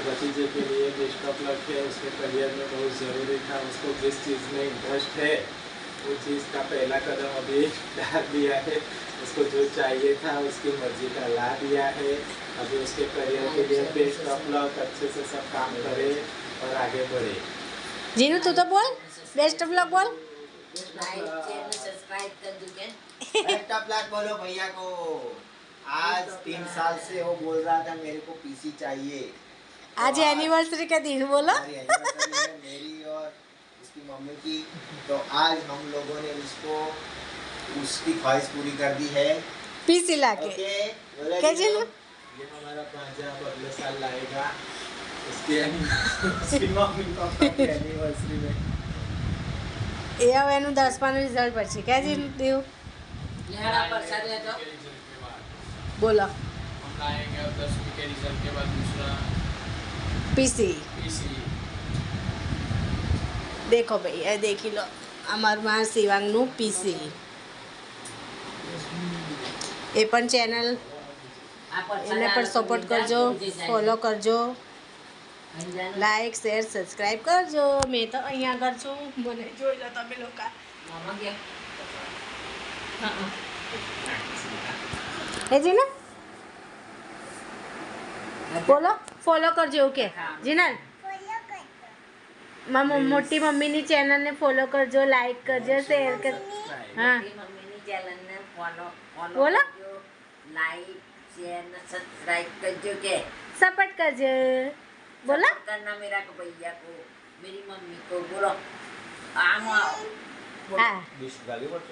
भतीजे के लिए बेस्ट ऑफ लक है। उसके करियर में बहुत ज़रूरी था, उसको जिस चीज़ में इंटरेस्ट है वो चीज़ का पहला कदम अभी डाल दिया है। उसको जो चाहिए था उसकी मर्जी का ला दिया है। अभी उसके करियर के लिए बेस्ट ऑफ लक, अच्छे से सब काम करे और आगे बढ़े। जीनू तू तो बोल, बेस्ट ऑफ लक बोल। लाइक चैनल सब्सक्राइब कर दूंगे। बेस्ट ऑफ लक बोलो भैया को। आज 3 साल से वो बोल रहा था मेरे को पीसी चाहिए। आज एनिवर्सरी का दिन बोलो। हमारी एनिवर्सरी है, मेरी और उसकी मम्मी की। तो आज हम लोगों ने उसको उसकी ख्वाहिश पूरी कर दी है। पीसी लाके ओके बोला क्या जी जीनू? ये हमारा भांजा अब अगले साल लाएगा उसकी मम्मी पापा की एनिवर्सरी में। એ હવે એનું 10માનું રિઝલ્ટ પછી ક્યાં જીનू દેવું लेहड़ा प्रसाद ले तो બોલો। हम लाएंगे अब 10वीं के रिजल्ट के बाद दूसरा પીસી पीसी। देखो भाई ये देखी लो અમારું માં શિવાંગનું પીસી। એ પણ ચેનલ એને પણ સપોર્ટ કરજો, ફોલો કરજો, લાઈક શેર સબસ્ક્રાઈબ કરજો। મેં તો અહીંયા આગળ છું, મને જોઈ લો તમે લોકો। मामा क्या હે જીનલ બોલો ફોલો કરજો ઓકે જીનલ મોટી મમ્મીની ચેનલને ફોલો કરજો, લાઈક કરજો, શેર કર। हाँ मम्मी ने चैनल ने फॉलो बोला? करजो, लाइक शेयर सब्सक्राइब करजो के सपोर्ट करजो बोला। सपोर्ट करना मेरा को भैया को, मेरी मम्मी को बोलो। आम आओ। हाँ गाली बोलते